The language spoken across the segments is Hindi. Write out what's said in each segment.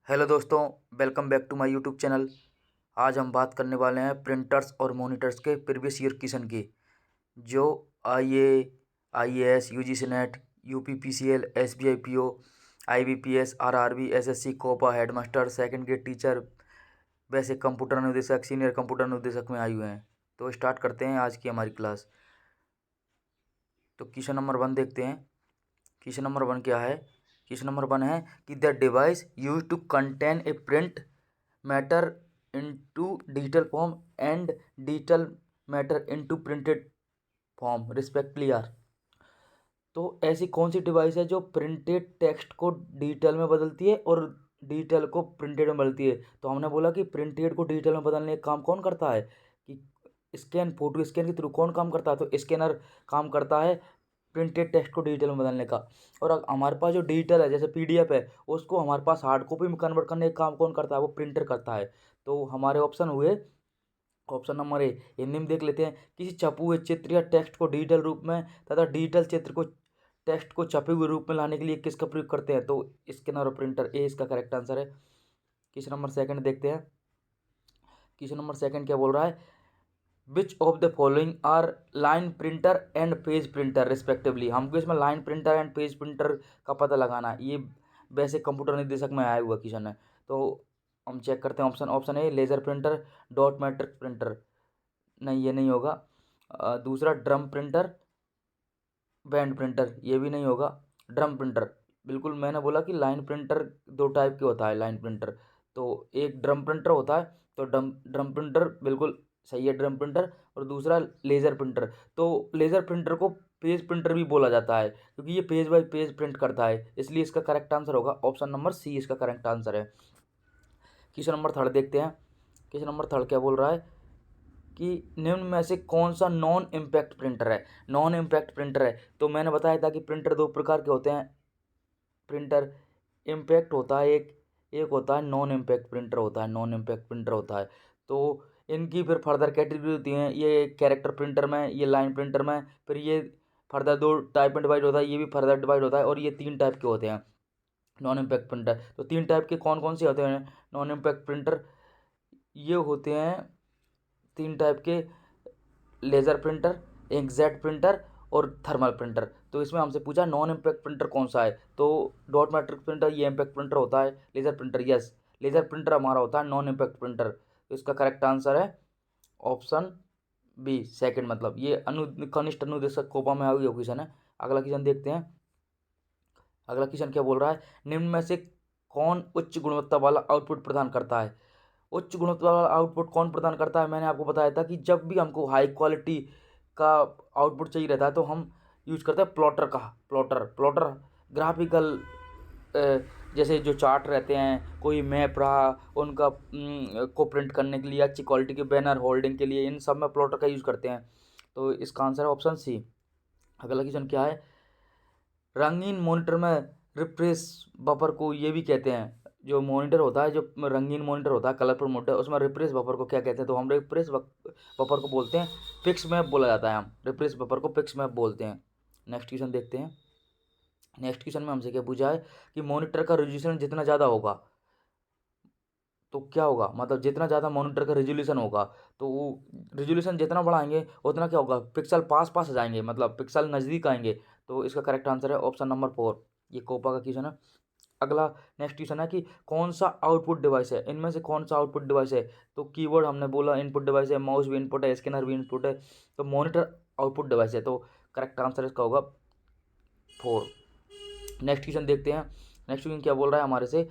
हेलो दोस्तों, welcome back to my YouTube channel. आज हम बात करने वाले हैं प्रिंटर्स और मॉनिटर्स के प्रीवियस ईयर क्वेश्चन की, जो IAS, UGC NET, UPPCL, SBI PO, IBPS, RRB, SSC, COPA, headmaster, second grade teacher, वैसे कंप्यूटर अनुदेशक, सीनियर कंप्यूटर अनुदेशक में आए हुए हैं। तो स्टार्ट करते हैं आज की हमारी क्लास। तो क्वेश्चन नंबर 1 देखते हैं। क्वेश्चन नंबर 1 क्या है? क्वेश्चन नंबर 1 है कि the device use to contain a print matter into digital form and digital matter into printed form respectively are. तो ऐसी कौन सी डिवाइस है जो प्रिंटेड टेक्स्ट को डिजिटल में बदलती है और डिजिटल को प्रिंटेड में बदलती है? तो हमने बोला कि प्रिंटेड को डिजिटल में बदलने का काम कौन करता है, कि स्कैन, फोटो स्कैन के थ्रू कौन काम करता है? तो स्कैनर काम करता है प्रिंटेड टेक्स्ट को डिजिटल में बदलने का। और हमारे पास जो डिजिटल है, जैसे पीडीएफ है, उसको हमारे पास हार्ड कॉपी में कन्वर्ट करने का काम कौन करता है? वो प्रिंटर करता है। तो हमारे ऑप्शन हुए ऑप्शन नंबर ए। हिंदी में देख लेते हैं। किसी छपे हुए चित्र या टेक्स्ट को डिजिटल रूप में तथा डिजिटल चित्र को टेक्स्ट को छपे हुए रूप में लाने के लिए किसका प्रयोग करते हैं? तो स्कैनर और प्रिंटर, ए इसका करेक्ट आंसर है। क्वेश्चन नंबर सेकंड देखते हैं। क्वेश्चन नंबर सेकंड क्या बोल रहा है? Which of the following are line printer and page printer respectively. हमको इसमें line printer and page printer का पता लगाना है। ये वैसे कंप्यूटर निर्देशक में आया हुआ क्वेश्चन है। तो हम चेक करते हैं। Option A laser printer, dot matrix printer, नहीं ये नहीं होगा। दूसरा ड्रम प्रिंटर, बैंड प्रिंटर, ये भी नहीं होगा। ड्रम प्रिंटर, बिल्कुल मैंने बोला कि लाइन प्रिंटर दो टाइप के होता है। लाइन प्रिंटर तो एक ड्रम प्रिंटर होता है, तो ड्रम ड्रम प्रिंटर बिल्कुल सही है, ड्रम प्रिंटर। और दूसरा लेज़र प्रिंटर। तो लेज़र प्रिंटर को पेज प्रिंटर भी बोला जाता है, क्योंकि ये पेज बाय पेज प्रिंट करता है, इसलिए इसका करेक्ट आंसर होगा ऑप्शन नंबर सी, इसका करेक्ट आंसर है। क्वेश्चन नंबर थर्ड देखते हैं। क्वेश्चन नंबर थर्ड क्या बोल रहा है कि निम्न में से कौन सा नॉन इम्पैक्ट प्रिंटर है? नॉन इम्पैक्ट प्रिंटर है, तो मैंने बताया था कि प्रिंटर दो प्रकार के होते हैं। प्रिंटर इम्पैक्ट होता है एक, एक होता है नॉन इम्पैक्ट प्रिंटर होता है, नॉन इम्पैक्ट प्रिंटर होता है। तो इनकी फिर फर्दर कैटेगरी होती हैं। ये कैरेक्टर प्रिंटर में, ये लाइन प्रिंटर में, फिर ये फर्दर दो टाइप में डिवाइड होता है, ये भी फर्दर डिवाइड होता है, और ये तीन टाइप के होते हैं नॉन इम्पैक्ट प्रिंटर। तो तीन टाइप के कौन कौन से होते हैं नॉन इम्पैक्ट प्रिंटर? ये होते हैं तीन टाइप के, लेज़र प्रिंटर, इंकजेट प्रिंटर और थर्मल प्रिंटर। तो इसमें हमसे पूछा नॉन इम्पैक्ट प्रिंटर कौन सा है, तो डॉट मैट्रिक्स प्रिंटर ये इम्पैक्ट प्रिंटर होता है। Laser printer, yes, laser printer हमारा होता है नॉन इम्पैक्ट प्रिंटर। तो इसका करेक्ट आंसर है ऑप्शन बी, सेकंड, मतलब ये कनिष्ठ अनुदेशक कोपा में हुई क्वेश्चन है। अगला क्वेश्चन देखते हैं। अगला क्वेश्चन क्या बोल रहा है? निम्न में से कौन उच्च गुणवत्ता वाला आउटपुट प्रदान करता है? उच्च गुणवत्ता वाला आउटपुट कौन प्रदान करता है? मैंने आपको बताया था कि जब भी हमको हाई क्वालिटी का आउटपुट चाहिए रहता है तो हम यूज करते हैं प्लॉटर का। प्लॉटर प्लॉटर ग्राफिकल, जैसे जो चार्ट रहते हैं, कोई मैप रहा, उनका को प्रिंट करने के लिए, अच्छी क्वालिटी के बैनर होल्डिंग के लिए, इन सब में प्लॉटर का यूज करते हैं। तो इसका आंसर है ऑप्शन सी। अगला क्वेश्चन क्या है? रंगीन मॉनिटर में रिफ्रेश बफर को ये भी कहते हैं। जो मॉनिटर होता है, जो रंगीन मॉनिटर होता है, कलरफुल मॉनिटर, उसमें रिफ्रेश बफर को क्या कहते हैं? तो हम रिफ्रेश बफर को बोलते हैं पिक्स मैप बोला जाता है। हम रिफ्रेश बफर को पिक्स मैप बोलते हैं। नेक्स्ट क्वेश्चन देखते हैं। नेक्स्ट क्वेश्चन में हमसे क्या पूछा है कि मॉनिटर का रेजोल्यूशन जितना ज़्यादा होगा तो क्या होगा, मतलब जितना ज़्यादा मॉनिटर का रेजोल्यूशन होगा तो वो रेजोल्यूशन जितना बढ़ाएंगे उतना क्या होगा, पिक्सल पास पास आ जाएंगे, मतलब पिक्सल नज़दीक आएंगे। तो इसका करेक्ट आंसर है ऑप्शन नंबर 4, ये कोपा का क्वेश्चन है। अगला नेक्स्ट क्वेश्चन है कि कौन सा आउटपुट डिवाइस है, इनमें से कौन सा आउटपुट डिवाइस है? तो कीबोर्ड हमने बोला इनपुट डिवाइस है, माउस भी इनपुट है, स्कैनर भी इनपुट है, तो मॉनिटर आउटपुट डिवाइस है। तो करेक्ट आंसर इसका होगा 4। नेक्स्ट क्वेश्चन देखते हैं। नेक्स्ट क्वेश्चन क्या बोल रहा है हमारे से?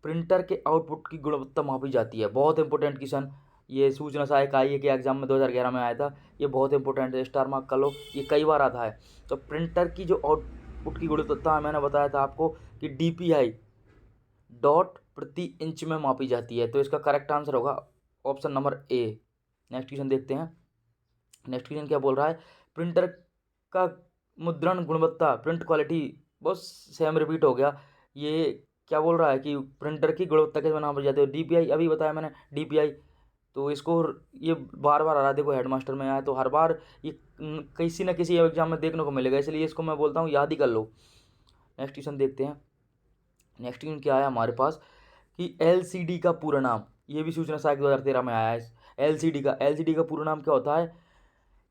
प्रिंटर के आउटपुट की गुणवत्ता मापी जाती है। बहुत इंपॉर्टेंट क्वेश्चन, ये सूचना सहायक आईए के एग्जाम में 2011 में आया था। ये बहुत इंपॉर्टेंट है, स्टार मार्क कर लो, ये कई बार आता है। तो प्रिंटर की जो आउटपुट की गुणवत्ता है, मैंने बताया था आपको कि डीपीआई, डॉट प्रति इंच में मापी जाती है। तो इसका करेक्ट आंसर होगा option number A. Next question देखते हैं। नेक्स्ट क्वेश्चन क्या बोल रहा है? प्रिंटर का मुद्रण गुणवत्ता, प्रिंट क्वालिटी, बहुत सेम रिपीट हो गया। ये क्या बोल रहा है कि प्रिंटर की गुणवत्ता कैसे नापी जाती है? डीपीआई, अभी बताया मैंने डीपीआई। तो इसको ये बार बार आ रहा है, देखो हेडमास्टर में आया तो हर बार ये किसी न किसी एग्जाम में देखने को मिलेगा, इसलिए इसको मैं बोलता हूँ याद ही कर लो। नेक्स्ट क्वेश्चन देखते हैं। नेक्स्ट क्वेश्चन क्या है हमारे पास कि एलसीडी का पूरा नाम, ये भी सूचना सहायक 2013 में आया है। एलसीडी का पूरा नाम क्या होता है?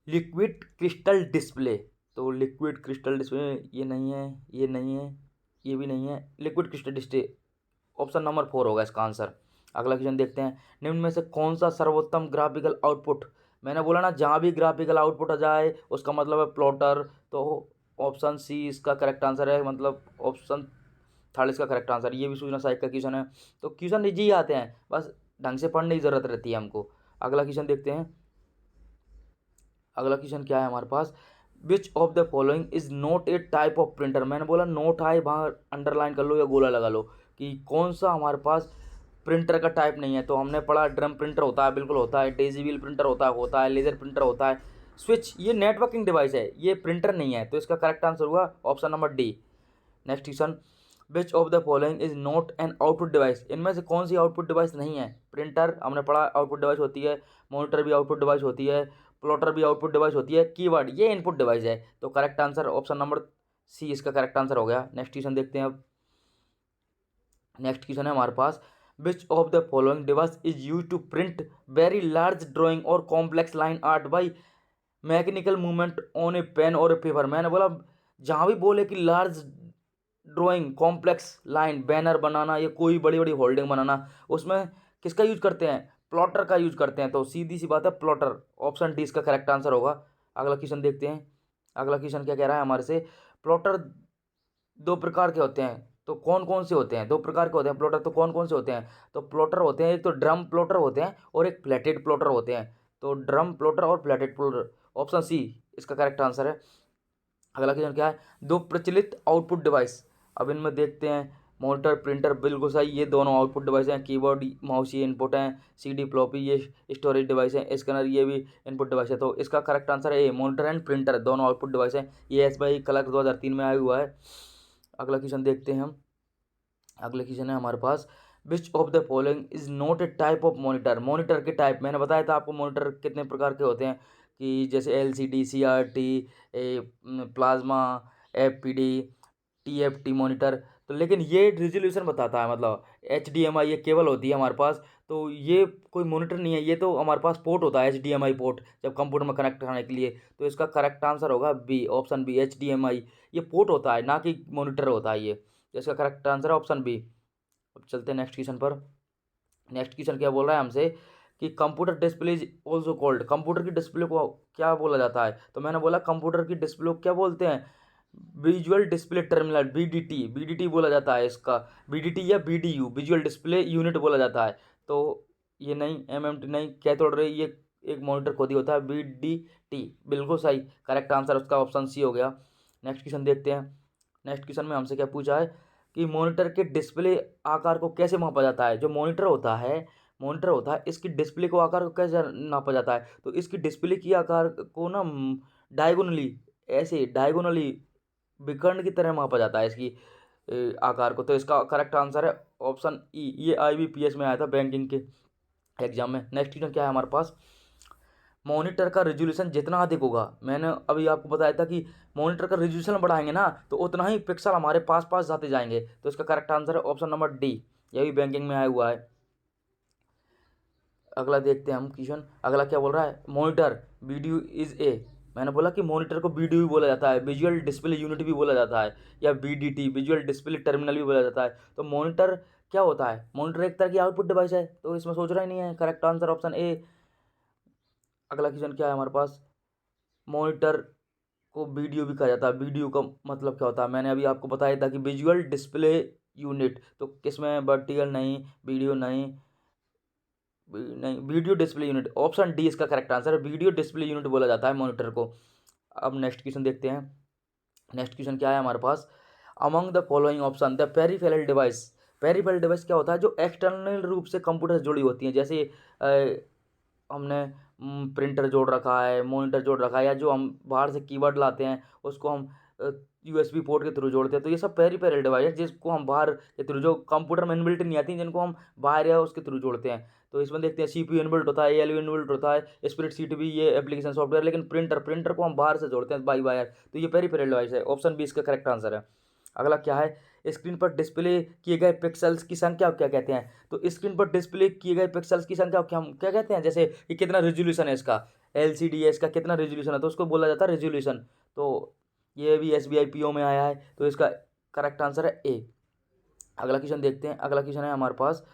Liquid crystal display. तो लिक्विड क्रिस्टल डिस्प्ले ये नहीं है, ये नहीं है, ये भी नहीं है, liquid crystal display option number 4 होगा इसका आंसर। अगला क्वेश्चन देखते हैं, निम्न में से कौन सा सर्वोत्तम ग्राफिकल आउटपुट? मैंने बोला ना, जहाँ भी ग्राफिकल आउटपुट आ जाए उसका मतलब है प्लॉटर। तो ऑप्शन सी इसका करेक्ट आंसर है, मतलब ऑप्शन थर्ड इसका करेक्ट आंसर। ये भी सूचना सहायक का क्वेश्चन है। तो क्वेश्चन इजी ही आते हैं, बस ढंग से पढ़ने की जरूरत रहती है हमको। अगला क्वेश्चन देखते हैं। अगला क्वेश्चन क्या है हमारे पास? Which of the following is not a type of printer? मैंने बोला नोट है, वहाँ अंडरलाइन कर लो या गोला लगा लो कि कौन सा हमारे पास प्रिंटर का टाइप नहीं है। तो हमने पढ़ा ड्रम प्रिंटर होता है, बिल्कुल होता है। डेजी व्हील प्रिंटर होता है, लेजर प्रिंटर होता है। स्विच ये नेटवर्किंग डिवाइस है, ये प्रिंटर नहीं है। तो इसका करेक्ट आंसर हुआ option number D. Next question, which of the following is not an output device? इनमें से कौन सी आउटपुट डिवाइस नहीं है? प्रिंटर हमने पढ़ा आउटपुट डिवाइस होती है, मॉनिटर भी आउटपुट डिवाइस होती है, प्लॉटर भी आउटपुट डिवाइस होती है, कीवर्ड ये इनपुट डिवाइस है। तो correct answer option number C इसका करेक्ट आंसर हो गया। नेक्स्ट क्वेश्चन देखते हैं अब। नेक्स्ट क्वेश्चन है हमारे पास, which of the following device is use to print very large drawing और complex line art by mechanical movement on a pen और ए पेपर? मैंने बोला जहाँ भी बोले कि large drawing, complex line, banner बनाना या कोई बड़ी बड़ी होल्डिंग बनाना, उसमें किसका यूज करते हैं? प्लॉटर का यूज करते हैं। तो सीधी सी बात है प्लॉटर, ऑप्शन डी इसका करेक्ट आंसर होगा। अगला क्वेश्चन देखते हैं। अगला क्वेश्चन क्या कह रहा है हमारे से? प्लॉटर दो प्रकार के होते हैं, तो कौन कौन से होते हैं? दो प्रकार के होते हैं प्लॉटर, तो कौन कौन से होते हैं? तो प्लॉटर होते हैं, एक तो ड्रम प्लॉटर होते हैं और एक प्लेटेड प्लॉटर होते हैं। तो ड्रम प्लॉटर और प्लेटेड प्लॉटर, ऑप्शन सी इसका करेक्ट आंसर है। अगला क्वेश्चन क्या है? दो प्रचलित आउटपुट डिवाइस, अब इनमें देखते हैं। मॉनिटर, प्रिंटर बिल्कुल सही, ये दोनों आउटपुट डिवाइस हैं। कीबोर्ड, माउस ये इनपुट हैं। सीडी, फ्लॉपी ये स्टोरेज डिवाइस है। स्कैनर ये भी इनपुट डिवाइस है। तो इसका करेक्ट आंसर है ए, मॉनिटर एंड प्रिंटर दोनों आउटपुट डिवाइस हैं। ये एस बाई क्लर्क 2003 में आया हुआ है। अगला क्वेश्चन देखते हैं हम। अगला क्वेश्चन है हमारे पास, which of the following is not a type of monitor? Monitor के टाइप मैंने बताया था आपको, मॉनिटर कितने प्रकार के होते हैं कि जैसे LCD, CRT, plasma, FPD, TFT monitor. तो लेकिन ये रिजोल्यूशन बताता है, मतलब एचडीएमआई ये केबल होती है हमारे पास। तो ये कोई मॉनिटर नहीं है, ये तो हमारे पास पोर्ट होता है, एचडीएमआई पोर्ट, जब कंप्यूटर में कनेक्ट करने के लिए। तो इसका करेक्ट आंसर होगा बी, ऑप्शन बी, एचडीएमआई ये पोर्ट होता है, ना कि मॉनिटर होता है ये। तो इसका करेक्ट आंसर है ऑप्शन बी। अब चलते हैं नेक्स्ट क्वेश्चन पर। नेक्स्ट क्वेश्चन क्या बोल रहा है हमसे कि computer display is also called? Computer की डिस्प्ले को क्या बोला जाता है? तो मैंने बोला कंप्यूटर की डिस्प्ले को क्या बोलते हैं? विजुअल डिस्प्ले टर्मिनल, बीडीटी, बीडीटी बोला जाता है इसका। बीडीटी या बीडीयू, विजुअल डिस्प्ले यूनिट बोला जाता है। तो ये नहीं, एमएमटी नहीं, क्या तोड़ रहे, ये एक मॉनिटर खुद ही होता है, बीडीटी बिल्कुल सही। करेक्ट आंसर उसका ऑप्शन सी हो गया। नेक्स्ट क्वेश्चन देखते हैं। नेक्स्ट क्वेश्चन में हमसे क्या पूछा है कि मॉनिटर के डिस्प्ले आकार को कैसे मापा जाता है? जो मॉनिटर होता है इसकी डिस्प्ले को आकार को कैसे नापा जाता है? तो इसकी डिस्प्ले की आकार को ना डायगोनली, ऐसे डायगोनली विकर्ण की तरह मापा जाता है इसकी आकार को। तो इसका करेक्ट आंसर है ऑप्शन ई, ये आईबीपीएस में आया था बैंकिंग के एग्जाम में। नेक्स्ट क्वेश्चन क्या है हमारे पास? मॉनिटर का रेजोल्यूशन जितना अधिक होगा, मैंने अभी आपको बताया था कि मॉनिटर का रेजोल्यूशन बढ़ाएंगे ना तो उतना ही पिक्सल हमारे पास पास जाते जाएंगे। तो इसका करेक्ट आंसर है ऑप्शन नंबर डी, यह भी बैंकिंग में आया हुआ है। अगला देखते हैं हम क्वेश्चन। अगला क्या बोल रहा है? मॉनिटर वीडियो इज ए, मैंने बोला कि मॉनिटर को वीडियो भी बोला जाता है, विजुअल डिस्प्ले यूनिट भी बोला जाता है, या वीडीटी, विजुअल डिस्प्ले टर्मिनल भी बोला जाता है। तो मॉनिटर क्या होता है? मॉनिटर एक तरह की आउटपुट डिवाइस है, तो इसमें सोच रहा ही नहीं है, करेक्ट आंसर ऑप्शन ए। अगला क्वेश्चन क्या है हमारे पास? मॉनिटर को वीडियो भी कहा जाता है, वीडियो का मतलब क्या होता है? मैंने अभी आपको बताया था कि विजुअल डिस्प्ले यूनिट। तो किसमें वर्टिकल नहीं, वीडियो नहीं, नहीं video display unit, option D इसका करेक्ट आंसर है, वीडियो डिस्प्ले यूनिट बोला जाता है मॉनिटर को। अब नेक्स्ट क्वेश्चन देखते हैं। नेक्स्ट क्वेश्चन क्या है हमारे पास? Among the following option the peripheral device, peripheral device क्या होता है? जो एक्सटर्नल रूप से कंप्यूटर से जुड़ी होती हैं, जैसे हमने प्रिंटर जोड़ रखा है, मॉनिटर जोड़ रखा है, या जो हम बाहर से कीबोर्ड लाते हैं उसको हम यूएसबी पोर्ट के थ्रू जोड़ते हैं। तो ये सब पेरिफेरल डिवाइस है जिसको हम बाहर के थ्रू, जो कंप्यूटर में इनबिल्ट नहीं आती, जिनको हम बाहर या उसके थ्रू जोड़ते हैं। तो इसमें देखते हैं सीपीयू इनबिल्ट होता है, एएलयू इनबिल्ट होता है, स्प्रेडशीट भी ये एप्लीकेशन सॉफ्टवेयर। लेकिन प्रिंटर को हम बाहर से जोड़ते हैं बाई वायर। तो ये पेरिफेरल डिवाइस है, ऑप्शन बी इसका करेक्ट आंसर है। अगला क्या है? स्क्रीन पर डिस्प्ले किए गए पिक्सल्स की संख्या को क्या कहते हैं? तो स्क्रीन पर डिस्प्ले किए गए पिक्सल्स की संख्या को हम क्या कहते हैं? जैसे कि कितना रेजोल्यूशन है इसका, LCD है इसका कितना रेजोल्यूशन है, तो उसको बोला जाता है रेजोल्यूशन। तो ये भी SBI PO में आया है, तो इसका करेक्ट आंसर है ए। अगला क्वेश्चन देखते हैं। अगला क्वेश्चन है हमारे पास,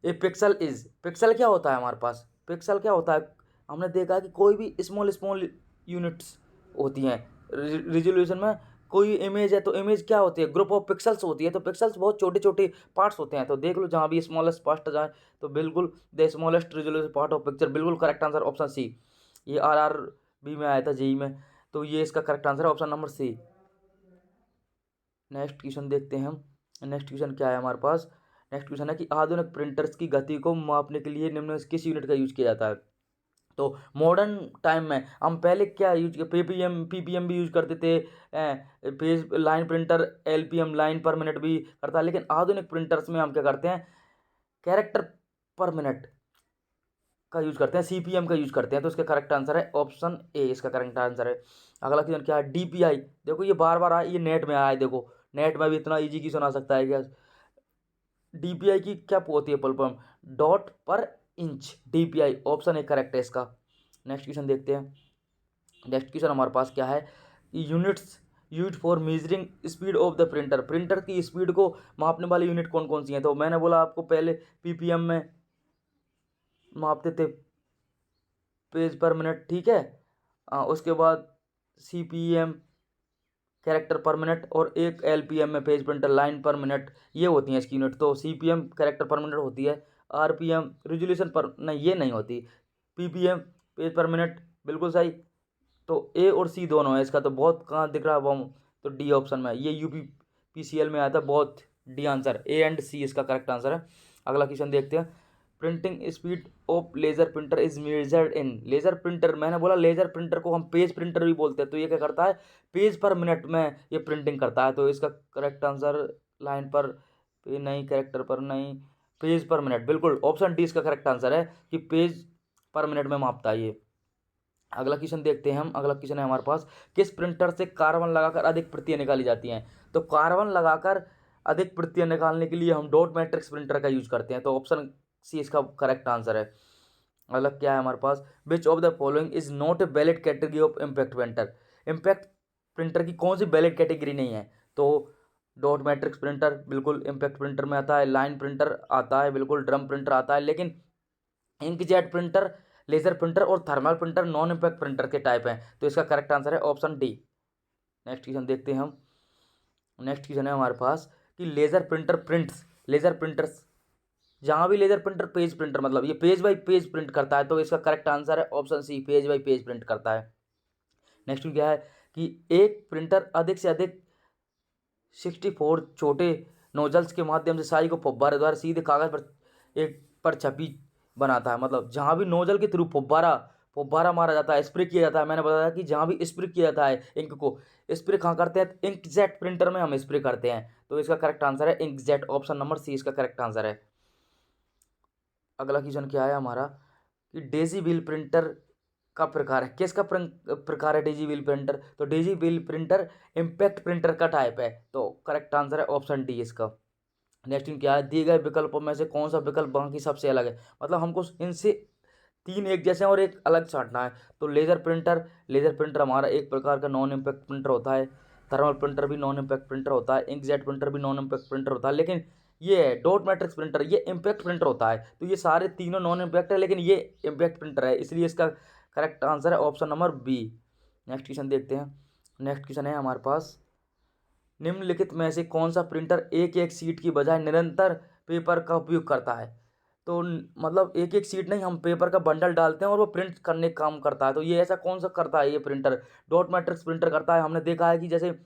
ए पिक्सल इज, पिक्सल क्या होता है हमारे पास? पिक्सल क्या होता है? हमने देखा कि कोई भी स्मॉल स्मॉल यूनिट्स होती हैं रिजोल्यूशन में। कोई इमेज है तो इमेज क्या होती है? ग्रुप ऑफ पिक्सल्स होती है। तो पिक्सल्स बहुत छोटे छोटे पार्ट्स होते हैं। तो देख लो जहाँ भी स्मॉलेस्ट पार्ट जाए तो बिल्कुल the smallest resolution part of picture, बिल्कुल करेक्ट आंसर ऑप्शन सी। ये RRB में आया था, JEE में, तो ये इसका करेक्ट आंसर है option number C. Next question देखते हैं हम। नेक्स्ट क्वेश्चन क्या है हमारे पास? नेक्स्ट क्वेश्चन है कि आधुनिक प्रिंटर्स की गति को मापने के लिए निम्न में से किस यूनिट का यूज किया जाता है? तो मॉडर्न टाइम में हम पहले क्या यूज PPM भी यूज करते थे, page line printer LPM line पर मिनट भी करता है, लेकिन आधुनिक प्रिंटर्स में हम क्या करते हैं? कैरेक्टर पर मिनट का यूज करते हैं, CPM का यूज करते हैं। तो इसका करेक्ट आंसर है ऑप्शन ए, इसका करेक्ट आंसर है। अगला क्वेश्चन क्या है? DPI, देखो ये बार बार आया, ये नेट में आया है, देखो नेट में भी इतना इजी क्वेश्चन आ सकता है क्या? DPI की क्या होती है फुल फॉर्म? डॉट पर inch, DPI option A correct है इसका। नेक्स्ट क्वेश्चन देखते हैं। नेक्स्ट क्वेश्चन हमारे पास क्या है? Units use for measuring speed of the printer, printer की स्पीड को मापने वाली यूनिट कौन कौन सी है? तो मैंने बोला आपको पहले PPM में मापते थे, पेज पर मिनट, ठीक है। उसके बाद CPM कैरेक्टर पर मिनट, और एक LPM में पेज प्रिंटर लाइन पर मिनट, ये होती हैं इसकी यूनिट। तो CPM कैरेक्टर पर मिनट होती है, RPM रेजोल्यूशन पर नहीं, ये नहीं होती, PPM पेज पर मिनट, बिल्कुल सही। तो ए और सी दोनों है इसका, तो बहुत कहाँ दिख रहा है बॉम? तो डी ऑप्शन में, ये UPPCL में आया था बहुत, D answer, A and C इसका करेक्ट आंसर है। अगला क्वेश्चन देखते हैं। Printing speed of laser printer is measured in, laser printer, मैंने बोला लेजर प्रिंटर को हम पेज प्रिंटर भी बोलते हैं, तो ये क्या करता है? पेज पर मिनट में ये प्रिंटिंग करता है। तो इसका करेक्ट आंसर लाइन पर नहीं, कैरेक्टर पर नहीं, पेज पर मिनट, बिल्कुल ऑप्शन डी इसका करेक्ट आंसर है कि पेज पर मिनट में मापता है ये। अगला क्वेश्चन देखते हैं हम। अगला क्वेश्चन है हमारे पास, किस प्रिंटर से कार्बन लगाकर अधिक प्रतियां निकाली जाती हैं? तो कार्बन लगाकर अधिक प्रतियां निकालने के लिए हम डॉट मैट्रिक्स प्रिंटर का यूज करते हैं। तो ऑप्शन सी इसका करेक्ट आंसर है। अगला क्या है हमारे पास? Which of the following is not a valid category of impact printer, impact printer की कौन सी वैलिड कैटेगरी नहीं है? तो डॉट मैट्रिक्स प्रिंटर बिल्कुल इम्पैक्ट प्रिंटर में आता है, लाइन प्रिंटर आता है, बिल्कुल ड्रम प्रिंटर आता है, लेकिन इंकजेट प्रिंटर, लेजर प्रिंटर और thermal printer non impact printer के टाइप हैं। तो इसका करेक्ट आंसर है ऑप्शन डी। नेक्स्ट क्वेश्चन देखते हैं हम। नेक्स्ट क्वेश्चन है हमारे पास कि laser printer prints, laser printers, जहाँ भी लेजर प्रिंटर पेज प्रिंटर, मतलब ये पेज बाई पेज प्रिंट करता है। तो इसका करेक्ट आंसर है option C, page by page print करता है। नेक्स्ट क्या है कि एक प्रिंटर अधिक से अधिक 64 छोटे नोजल्स के माध्यम से स्याही को फव्वारे द्वारा सीधे कागज पर एक पर छपी बनाता है। मतलब जहाँ भी नोजल के थ्रू फव्वारा फव्वारा मारा जाता है, स्प्रे किया जाता है, मैंने बताया कि जहाँ भी स्प्रे किया जाता है इंक को, स्प्रे कहाँ करते हैं? इंकजेट प्रिंटर में हम स्प्रे करते हैं। तो इसका करेक्ट आंसर है इंकजेट, ऑप्शन नंबर सी इसका करेक्ट आंसर है। अगला क्वेश्चन क्या है हमारा कि डेजी व्हील प्रिंटर का प्रकार है, किसका प्रकार है डेजी व्हील प्रिंटर? तो Daisy wheel printer impact printer का टाइप है। तो करेक्ट आंसर है ऑप्शन डी इसका। नेक्स्ट क्या है? दिए गए विकल्पों में से कौन सा विकल्प बाकी सबसे अलग है? मतलब हमको इनसे तीन एक जैसे हैं और एक अलग छांटना है। तो लेजर प्रिंटर, लेजर प्रिंटर हमारा एक प्रकार का नॉन इम्पैक्ट प्रिंटर होता है, थर्मल प्रिंटर भी नॉन इम्पैक्ट प्रिंटर होता है, इंकजेट प्रिंटर भी नॉन इम्पैक्ट प्रिंटर होता है, लेकिन ये डॉट मैट्रिक्स प्रिंटर ये इम्पैक्ट प्रिंटर होता है। तो ये सारे तीनों नॉन इम्पैक्ट है, लेकिन ये इम्पैक्ट प्रिंटर है, इसलिए इसका करेक्ट आंसर है option number B. Next question देखते हैं। नेक्स्ट क्वेश्चन है हमारे पास, निम्नलिखित में से कौन सा प्रिंटर एक एक सीट की बजाय निरंतर पेपर का उपयोग करता है? तो मतलब एक एक सीट नहीं, हम पेपर का बंडल डालते हैं और वो प्रिंट करने का काम करता है। तो ये ऐसा कौन सा करता है ये प्रिंटर? डॉट मैट्रिक्स प्रिंटर करता है। हमने देखा है कि जैसे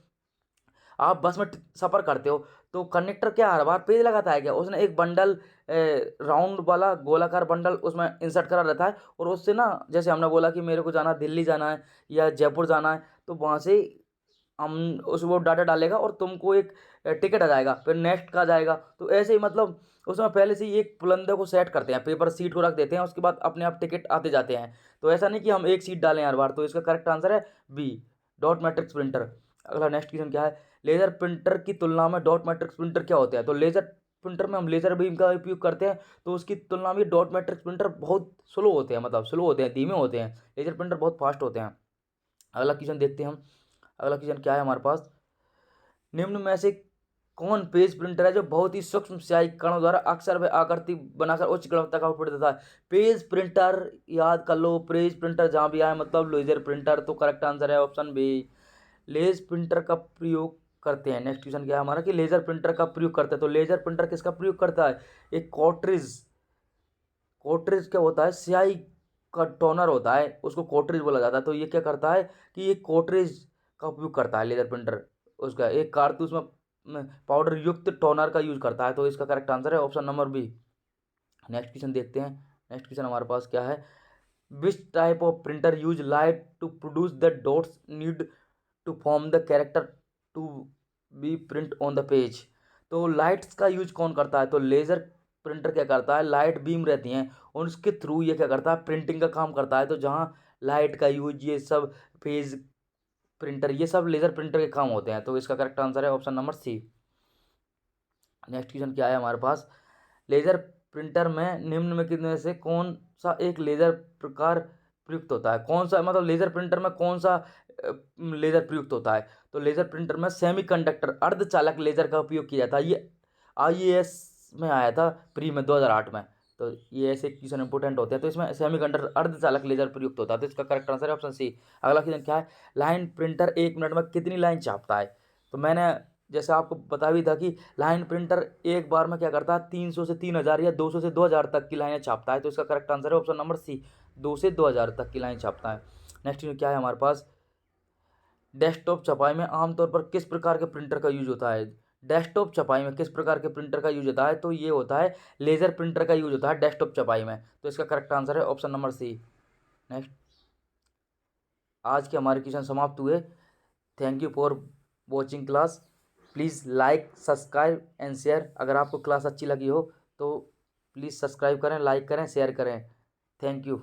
आप बस में सफ़र करते हो तो कंडक्टर क्या हर बार पेज लगाता है क्या? उसने एक बंडल राउंड वाला गोलाकार बंडल उसमें इंसर्ट करा रहता है, और उससे ना, जैसे हमने बोला कि मेरे को जाना दिल्ली जाना है या जयपुर जाना है, तो वहाँ से हम उस वो डाटा डालेगा और तुमको एक टिकट आ जाएगा, फिर नेक्स्ट का जाएगा। तो ऐसे ही मतलब उसमें पहले से ही एक पुलंदे को सेट करते हैं, पेपर सीट को रख देते हैं, उसके बाद अपने आप टिकट आते जाते हैं। तो ऐसा नहीं कि हम एक सीट डालें हर बार। तो इसका करेक्ट आंसर है बी, डॉट मैट्रिक्स प्रिंटर। अगला नेक्स्ट क्वेश्चन क्या है? लेज़र प्रिंटर की तुलना में डॉट मैट्रिक्स प्रिंटर क्या होते हैं? तो लेज़र प्रिंटर में हम लेज़र बीम का उपयोग करते हैं, तो उसकी तुलना में डॉट मैट्रिक्स प्रिंटर बहुत स्लो होते हैं, मतलब स्लो होते हैं, धीमे होते हैं। लेज़र प्रिंटर बहुत फास्ट होते हैं। अगला क्वेश्चन देखते हैं हम। अगला क्वेश्चन क्या है हमारे पास? निम्न में से कौन पेज प्रिंटर है जो बहुत ही सूक्ष्म स्याही कणों द्वारा अक्षर व आकृति बनाकर उच्च गुणवत्ता का आउटपुट देता है? पेज प्रिंटर, याद कर लो, पेज प्रिंटर जहां भी आए मतलब लेजर प्रिंटर, तो करेक्ट आंसर है ऑप्शन बी, लेज प्रिंटर का प्रयोग करते हैं। नेक्स्ट क्वेश्चन क्या है हमारा कि लेजर प्रिंटर का प्रयोग करते हैं, तो लेजर प्रिंटर किसका प्रयोग करता है? एक कॉर्ट्रिज, कॉर्ट्रिज क्या होता है? स्याही का टोनर होता है, उसको कॉर्ट्रिज बोला जाता है। तो ये क्या करता है कि ये कॉर्ट्रिज का उपयोग करता है लेजर प्रिंटर, उसका एक कारतूस में पाउडर युक्त टोनर का यूज करता है। तो इसका करेक्ट आंसर है option number B. Next question देखते हैं। नेक्स्ट क्वेश्चन हमारे पास क्या है? Which type of printer use light to produce the dots need to form the character to be print on the page? तो लाइट्स का यूज कौन करता है? तो लेजर प्रिंटर क्या करता है, लाइट बीम रहती हैं और उसके थ्रू ये क्या करता है, प्रिंटिंग का काम करता है। तो जहाँ लाइट का यूज, ये सब फेज प्रिंटर, ये सब लेजर प्रिंटर के काम होते हैं। तो इसका करेक्ट आंसर है option number C. Next question क्या है हमारे पास? लेजर प्रिंटर में निम्न में कितने से कौन सा एक लेजर प्रकार प्रयुक्त होता है? कौन सा मतलब लेजर प्रिंटर में कौन सा लेजर प्रयुक्त होता है? तो लेजर प्रिंटर में सेमीकंडक्टर अर्धचालक लेजर का उपयोग किया जाता है। ये आईएएस में आया था प्री में 2008 में। तो ये ऐसे क्वेश्चन इंपोर्टेंट होते हैं। तो इसमें सेमीकंडक्टर अर्धचालक लेजर प्रयुक्त होता है। तो इसका करेक्ट आंसर है ऑप्शन सी। अगला क्वेश्चन क्या है? लाइन प्रिंटर 1 मिनट में कितनी लाइन छापता है? तो मैंने जैसे आपको बता भी था कि लाइन प्रिंटर एक बार में क्या करता है, 300 से 3000 या 200 से 2000 तक की लाइनें छापता है। तो इसका करेक्ट आंसर है ऑप्शन नंबर सी, 2 से 2000 तक की लाइन छापता है। नेक्स्ट क्या है हमारे पास? डेस्कटॉप छपाई में आमतौर पर किस प्रकार के प्रिंटर का यूज होता है? डेस्कटॉप छपाई में किस प्रकार के प्रिंटर का यूज होता है? तो ये होता है लेजर प्रिंटर का यूज होता है डेस्कटॉप छपाई में। तो इसका करेक्ट आंसर है ऑप्शन नंबर सी। नेक्स्ट, आज के हमारे क्वेश्चन समाप्त हुए। Thank you for watching class. Please like, subscribe and share. अगर आपको क्लास अच्छी लगी हो तो प्लीज़ सब्सक्राइब करें, लाइक करें, शेयर करें। Thank you.